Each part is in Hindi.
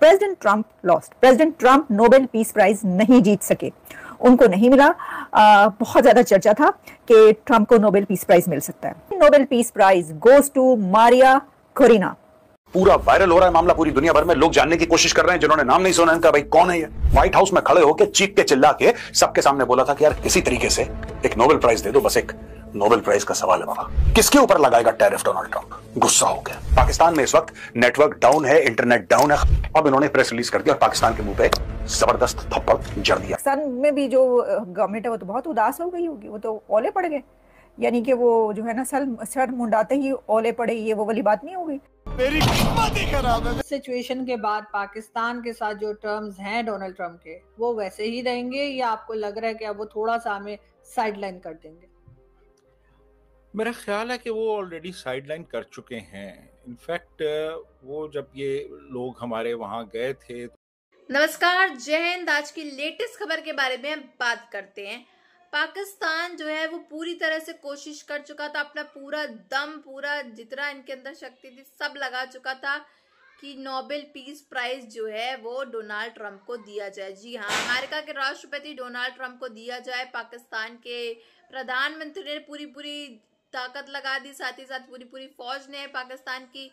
President Trump lost. President Trump Nobel peace prize नहीं जीत सके, उनको नहीं मिला। बहुत ज्यादा चर्चा था कि ट्रंप को नोबेल पीस प्राइज मिल सकता है। Nobel peace prize goes to Maria Corina. पूरा वायरल हो रहा है मामला, पूरी दुनिया भर में लोग जानने की कोशिश कर रहे हैं जिन्होंने नाम नहीं सुना इनका, भाई कौन है ये। व्हाइट हाउस में खड़े होकर चीख के चिल्ला के सबके सामने बोला था कि यार किसी तरीके से एक नोबेल प्राइज दे दो, बस एक नोबेल प्राइज का सवाल है बाबा। किसके ऊपर लगाएगा टैरिफ डोनाल्ड ट्रंप? गुस्सा हो गया। पाकिस्तान में इस वक्त नेटवर्क डाउन है, इंटरनेट डाउन है। अब इन्होंने प्रेस रिलीज कर दिया और पाकिस्तान के मुंह पे जबरदस्त थप्पड़ जड़ दिया। पाकिस्तान में भी जो गवर्नमेंट है वो तो बहुत उदास हो गई होगी, वो तो ओले पड़ गए, यानी कि वो जो है ना सर मुंडाते ही ओले पड़े, ये वो वाली बात नहीं हो गई। मेरी किस्मत ही खराब है। सिचुएशन के बाद पाकिस्तान के साथ जो टर्म्स हैं डोनाल्ड ट्रंप के, वो वैसे ही रहेंगे या आपको लग रहा है कि अब वो थोड़ा सा हमें साइडलाइन कर देंगे? मेरा ख्याल है कि वो ऑलरेडी साइडलाइन कर चुके हैं। इनफैक्ट वो जब ये लोग हमारे वहां गए थे। नमस्कार, जय हिंद। आज की लेटेस्ट खबर के बारे में हम बात करते हैं। पाकिस्तान जो है वो पूरी तरह से कोशिश कर चुका था, अपना पूरा दम, पूरा जितना इनके अंदर शक्ति थी सब लगा चुका था कि नोबेल पीस प्राइज जो है वो डोनाल्ड ट्रंप को दिया जाए। जी हाँ, अमेरिका के राष्ट्रपति डोनाल्ड ट्रंप को दिया जाए। पाकिस्तान के प्रधानमंत्री ने पूरी ताकत लगा दी, साथ ही साथ पूरी फौज ने पाकिस्तान की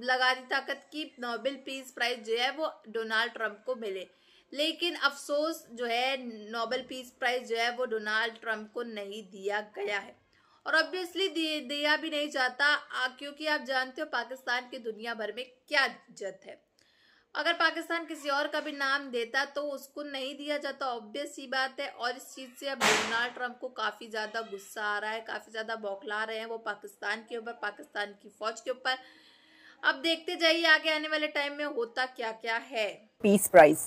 लगा दी ताकत की नोबेल पीस प्राइज जो है वो डोनाल्ड ट्रंप को मिले। लेकिन अफसोस जो है नोबेल पीस प्राइज जो है वो डोनाल्ड ट्रंप को नहीं दिया गया है, और ऑब्वियसली दिया भी नहीं चाहता, क्योंकि आप जानते हो पाकिस्तान की दुनिया भर में क्या इज्जत है। अगर पाकिस्तान किसी और का भी नाम देता तो उसको नहीं दिया जाता, ऑब्वियस सी बात है। और इस चीज से अब डोनाल्ड ट्रंप को काफी ज्यादा गुस्सा आ रहा है, काफी ज्यादा बौखला रहे हैं वो पाकिस्तान के ऊपर, पाकिस्तान की फौज के ऊपर। अब देखते जाइए आगे आने वाले टाइम में होता क्या क्या है। Peace prize,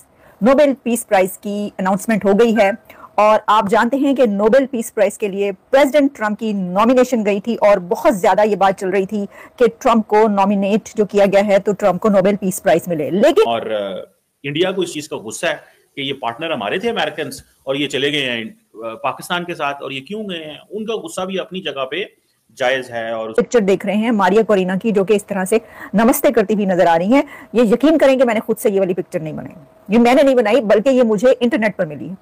Nobel peace prize की अनाउंसमेंट हो गई है, और आप जानते हैं कि नोबेल पीस प्राइज के लिए प्रेसिडेंट ट्रंप की नॉमिनेशन गई थी, और बहुत ज्यादा ये बात चल रही थी कि ट्रंप को नॉमिनेट जो किया गया है तो ट्रंप को नोबेल पीस प्राइज मिले। लेकिन और इंडिया को इस चीज का गुस्सा है कि ये पार्टनर हमारे थे अमेरिकन, और ये चले गए हैं पाकिस्तान के साथ, और ये क्यों गए हैं? उनका गुस्सा भी अपनी जगह पे जायज है। और पिक्चर देख रहे हैं मारिया कोरिना की, जो कि इस तरह से नमस्ते करती हुई नजर आ रही हैं। ये यकीन करें कि मैंने खुद से ये वाली पिक्चर नहीं बनाई, ये मैंने नहीं बनाई, बल्कि ये मुझे इंटरनेट पर मिली।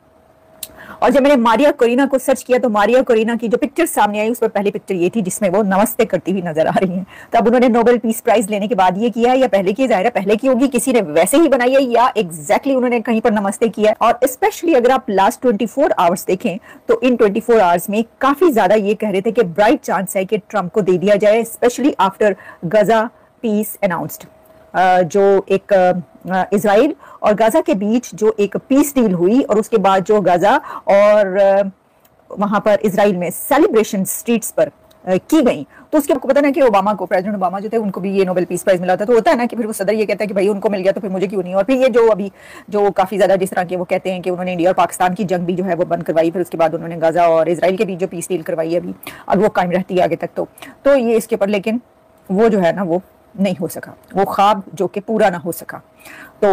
और जब मैंने मारिया कोरिना को सर्च किया तो मारिया कोरिना की जो पिक्चर सामने आई उस पर पहली पिक्चर ये थी जिसमें वो नमस्ते करती हुई नजर आ रही हैं। तो अब उन्होंने नोबेल पीस प्राइज लेने के बाद ये किया है या पहले की? जाहिर है पहले की होगी, किसी ने वैसे ही बनाई है या एग्जैक्टली उन्होंने कहीं पर नमस्ते किया है। और स्पेशली अगर आप लास्ट 24 आवर्स देखें तो इन 24 आवर्स में काफी ज्यादा ये कह रहे थे कि ब्राइट चांस है कि ट्रंप को दे दिया जाए, स्पेशली आफ्टर गजा पीस अनाउंस्ड। जो एक इजराइल और गाजा के बीच जो एक पीस डील हुई, और उसके बाद जो गाजा और वहां पर इजराइल में सेलिब्रेशन स्ट्रीट्स पर की गई, तो उसके आपको पता ना कि ओबामा को, प्रेसिडेंट ओबामा जो थे, उनको भी ये नोबेल पीस प्राइज मिला था। तो होता है ना कि फिर वो सदर ये कहता है कि भाई उनको मिल गया तो फिर मुझे क्यों नहीं। और फिर ये जो अभी जो काफी ज्यादा जिस तरह के वो कहते हैं कि उन्होंने इंडिया और पाकिस्तान की जंग भी जो है वो बंद करवाई, फिर उसके बाद उन्होंने गाजा और इजराइल के बीच जो पीस डील करवाई अभी, और वो कायम रहती है आगे तक। तो ये इसके ऊपर, लेकिन वो जो है ना वो नहीं हो सका, वो ख्वाब जो कि पूरा ना हो सका। तो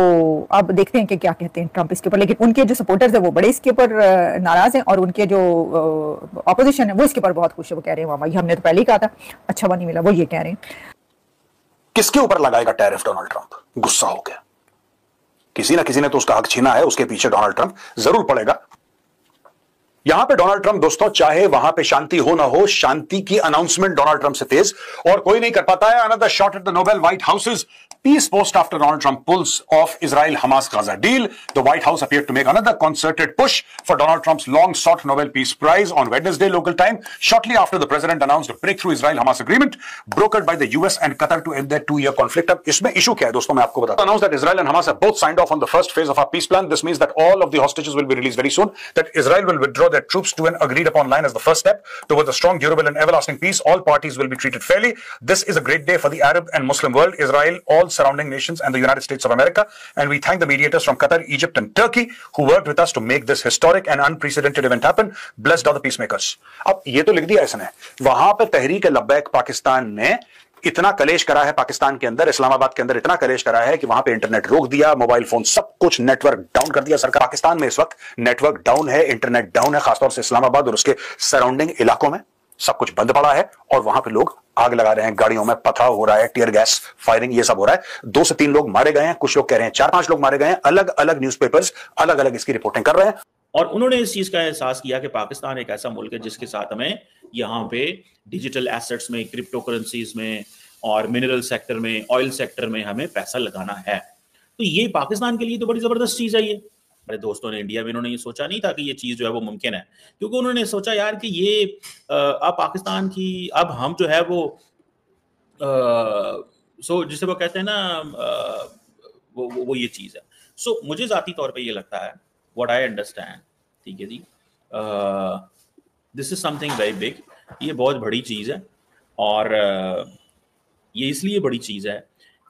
अब देखते हैं कि क्या कहते हैं ट्रंप इसके ऊपर। लेकिन उनके जो सपोर्टर्स हैं वो बड़े इसके ऊपर नाराज हैं, और उनके जो ऑपोजिशन है वो इसके ऊपर बहुत खुश है। वो कह रहे हैं मामा ये हमने तो पहले ही कहा था, अच्छा नहीं मिला, वो ये कह रहे हैं। किसके ऊपर लगाएगा टैरिफ डोनाल्ड ट्रंप? गुस्सा हो गया। किसी ना किसी ने तो उसका हक छीना है, उसके पीछे डोनाल्ड ट्रंप जरूर पड़ेगा। यहां पे डोनाल्ड ट्रंप दोस्तों, चाहे वहां पे शांति हो ना हो, शांति की अनाउंसमेंट डोनाल्ड ट्रंप से तेज और कोई नहीं कर पाता है। Another shot at the Nobel white houses peace post after Donald Trump pulls off Israel-Hamas Gaza deal. The White House appeared to make another concerted push for Donald Trump's long-sought Nobel Peace Prize on Wednesday local time, shortly after the president announced a breakthrough Israel-Hamas agreement brokered by the US and Qatar to end their 2-year conflict. अब इसमें issue क्या है दोस्तों, मैं आपको बताता हूं। Announced that Israel and Hamas have both signed off on the first phase of our peace plan. This means that all of the hostages will be released very soon. That Israel will withdraw their troops to an agreed-upon line as the first step towards a strong, durable, and everlasting peace. All parties will be treated fairly. This is a great day for the Arab and Muslim world, Israel, all surrounding nations, and the United States of America, and we thank the mediators from Qatar, Egypt, and Turkey who worked with us to make this historic and unprecedented event happen. Blessed are the peacemakers. अब ये तो लिख दिया इसने, वहां पे तहरीक लब्बैक पाकिस्तान ने इतना कलेश करा है, पाकिस्तान के अंदर, इस्लामाबाद के अंदर इतना कलेश करा है कि वहां पे इंटरनेट रोक दिया, मोबाइल फोन सब कुछ नेटवर्क डाउन कर दिया सरकार। पाकिस्तान में इस वक्त नेटवर्क डाउन है, इंटरनेट डाउन है, खासतौर से इस्लामाबाद और उसके सराउंडिंग इलाकों में। सब कुछ बंद पड़ा है और वहां पे लोग आग लगा रहे हैं, गाड़ियों में पथराव हो रहा है, टीयर गैस फायरिंग ये सब हो रहा है। 2 से 3 लोग मारे गए हैं, कुछ लोग कह रहे हैं 4-5 लोग मारे गए हैं। अलग अलग न्यूज़पेपर्स अलग अलग इसकी रिपोर्टिंग कर रहे हैं। और उन्होंने इस चीज का एहसास किया कि पाकिस्तान एक ऐसा मुल्क है जिसके साथ हमें यहाँ पे डिजिटल एसेट्स में, क्रिप्टो करेंसीज में और मिनरल सेक्टर में, ऑयल सेक्टर में हमें पैसा लगाना है। तो ये पाकिस्तान के लिए तो बड़ी जबरदस्त चीज है। ये मेरे दोस्तों ने इंडिया में, इन्होंने ये सोचा नहीं था कि ये चीज जो है वो मुमकिन है, क्योंकि उन्होंने सोचा यार कि ये अब पाकिस्तान की, अब हम जो है वो सो जिसे वो कहते हैं ना, वो ये चीज है। सो मुझे जाती तौर पे ये लगता है, व्हाट आई अंडरस्टैंड, ठीक है जी, this is something very big. ये बहुत बड़ी चीज है और ये इसलिए बड़ी चीज है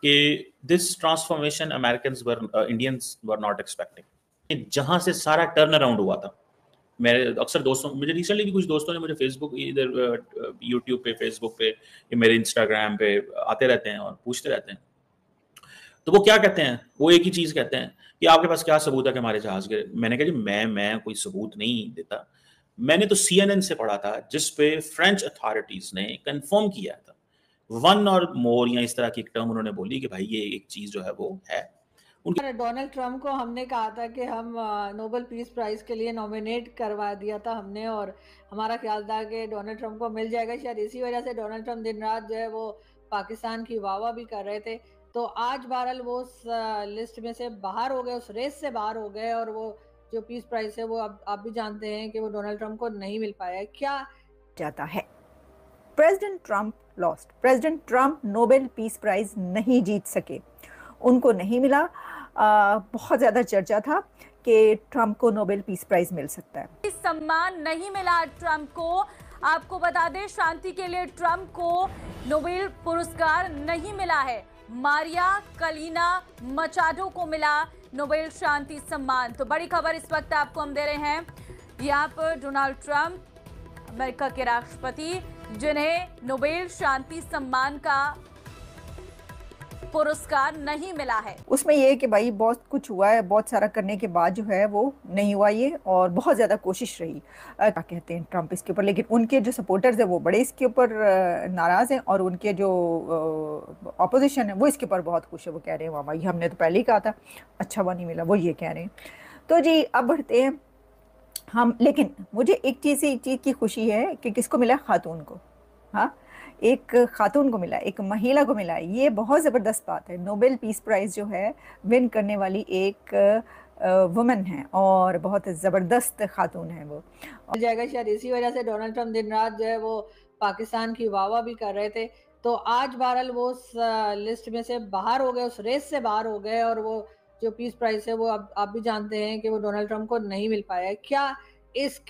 कि this transformation Americans were, Indians were not expecting. जहां से सारा टर्न अराउंड हुआ था, मेरे अक्सर दोस्तों, मुझे रिसेंटली भी कुछ दोस्तों ने मुझे फेसबुक, इधर यूट्यूब पे, फेसबुक पे, मेरे इंस्टाग्राम पे आते रहते हैं और पूछते रहते हैं। तो वो क्या कहते हैं, वो एक ही चीज कहते हैं कि आपके पास क्या सबूत है कि हमारे जहाज गिरे। मैंने कहा जी मैं कोई सबूत नहीं देता, मैंने तो CNN से पढ़ा था जिसपे फ्रेंच अथॉरिटीज ने कंफर्म किया था, 1 और मोर या इस तरह की एक टर्म उन्होंने बोली कि भाई ये एक चीज जो है वो है। डोनाल्ड ट्रम्प को हमने कहा था कि हम नोबेल पीस प्राइज के लिए नॉमिनेट करवा दिया था हमने, और हमारा ख्याल था कि डोनाल्ड ट्रम्प को मिल जाएगा। शायद इसी वजह से डोनाल्ड ट्रम्प दिन रात जो है वो पाकिस्तान की वाह भी कर रहे थे। तो आज बहरहाल वो उस लिस्ट में से बाहर हो गए, उस रेस से बाहर हो गए, और वो जो पीस प्राइज है वो अब आप भी जानते हैं कि वो डोनाल्ड ट्रम्प को नहीं मिल पाया। क्या जाता है, president Trump lost, president Trump Nobel peace prize नहीं जीत सके, उनको नहीं मिला। बहुत ज्यादा चर्चा था कि ट्रम्प को नोबेल पीस प्राइज मिल सकता है। सम्मान नहीं मिला ट्रम्प को। आपको बता दें, शांति के लिए ट्रम्प को नोबेल पुरस्कार नहीं मिला है। मारिया कलीना मचाडो को मिला नोबेल शांति सम्मान। तो बड़ी खबर इस वक्त आपको हम दे रहे हैं। यहाँ पर डोनाल्ड ट्रम्प, अमेरिका के राष्ट्रपति, जिन्हें नोबेल शांति सम्मान का पुरस्कार नहीं मिला है। उसमें ये है कि भाई बहुत कुछ हुआ है, बहुत सारा करने के बाद जो है वो नहीं हुआ ये, और बहुत ज़्यादा कोशिश रही क्या कहते हैं ट्रम्प इसके ऊपर, लेकिन उनके जो सपोर्टर्स हैं वो बड़े इसके ऊपर नाराज़ हैं, और उनके जो ऑपोजिशन है वो इसके ऊपर बहुत खुश है। वो कह रहे हैं वाह भाई, हमने तो पहले ही कहा था, अच्छा हुआ नहीं मिला, वो ये कह रहे हैं। तो जी अब बढ़ते हैं हम, लेकिन मुझे एक चीज़ की खुशी है कि किसको मिला, खातून को। हाँ, एक खातून को मिला, एक महिला को मिला, ये बहुत ज़बरदस्त बात है। नोबेल पीस प्राइज़ जो है विन करने वाली एक वुमन है और बहुत ज़बरदस्त खातून है वो। मिल जाएगा। शायद इसी वजह से डोनाल्ड ट्रम्प दिन रात जो है वो पाकिस्तान की वाह भी कर रहे थे। तो आज बहरहाल वो उस लिस्ट में से बाहर हो गए, उस रेस से बाहर हो गए, और वो जो पीस प्राइज है वो अब आप भी जानते हैं कि वो डोनाल्ड ट्रम्प को नहीं मिल पाया। क्या इस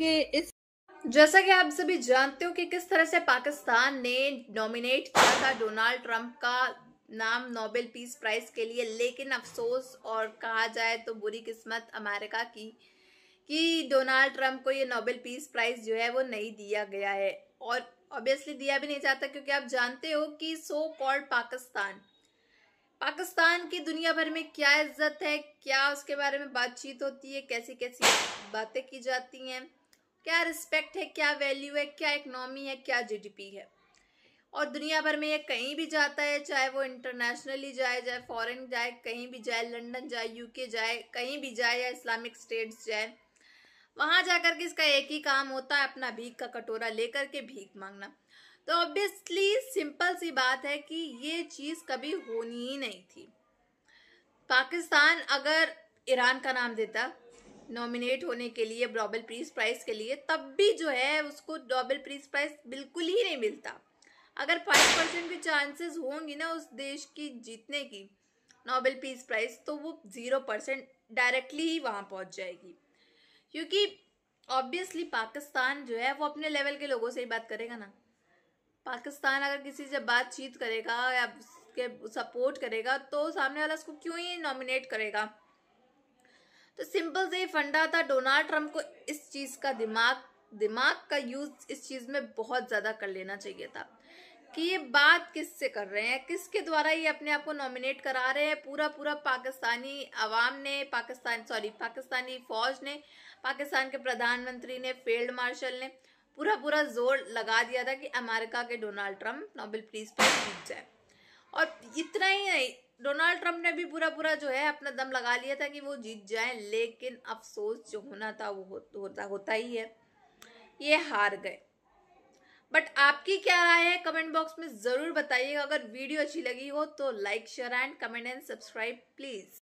जैसा कि आप सभी जानते हो कि किस तरह से पाकिस्तान ने नॉमिनेट किया था डोनाल्ड ट्रंप का नाम नोबेल पीस प्राइज के लिए, लेकिन अफसोस और कहा जाए तो बुरी किस्मत अमेरिका की कि डोनाल्ड ट्रंप को ये नोबेल पीस प्राइज जो है वो नहीं दिया गया है, और ऑब्वियसली दिया भी नहीं जाता, क्योंकि आप जानते हो कि सो कॉल्ड पाकिस्तान की दुनिया भर में क्या इज्जत है, क्या उसके बारे में बातचीत होती है, कैसी कैसी बातें की जाती हैं, क्या रिस्पेक्ट है, क्या वैल्यू है, क्या इकोनॉमी है, क्या जीडीपी है, और दुनिया भर में ये कहीं भी जाता है, चाहे वो इंटरनेशनली जाए, चाहे फॉरेन जाए, कहीं भी जाए, लंदन जाए, यूके जाए, कहीं भी जाए, या इस्लामिक स्टेट्स जाए, वहां जाकर के इसका एक ही काम होता है, अपना भीख का कटोरा लेकर के भीख मांगना। तो ऑब्वियसली सिंपल सी बात है कि ये चीज कभी होनी ही नहीं थी। पाकिस्तान अगर ईरान का नाम देता नॉमिनेट होने के लिए नोबेल पीस प्राइज के लिए, तब भी जो है उसको नोबेल पीस प्राइज बिल्कुल ही नहीं मिलता। अगर 5% भी चांसेस होंगी ना उस देश की जीतने की नोबेल पीस प्राइज, तो वो 0% डायरेक्टली ही वहां पहुंच जाएगी, क्योंकि ऑब्वियसली पाकिस्तान जो है वो अपने लेवल के लोगों से ही बात करेगा ना। पाकिस्तान अगर किसी से बातचीत करेगा या उसके सपोर्ट करेगा तो सामने वाला उसको क्यों ही नॉमिनेट करेगा। तो सिंपल से फंडा था, डोनाल्ड ट्रंप को इस चीज का दिमाग का यूज इस चीज में बहुत ज्यादा कर लेना चाहिए था कि ये बात किससे कर रहे हैं, किसके द्वारा ये अपने आप को नॉमिनेट करा रहे हैं। पूरा पाकिस्तानी अवाम ने, पाकिस्तानी फौज ने, पाकिस्तान के प्रधानमंत्री ने, फील्ड मार्शल ने, पूरा जोर लगा दिया था कि अमेरिका के Donald Trump Nobel peace prize जीत जाए। और इतना ही नहीं, डोनाल्ड ट्रंप ने भी पूरा जो है अपना दम लगा लिया था कि वो जीत जाए, लेकिन अफसोस जो होना था वो होता ही है, ये हार गए। बट आपकी क्या राय है कमेंट बॉक्स में जरूर बताइएगा। अगर वीडियो अच्छी लगी हो तो like share and comment and subscribe please.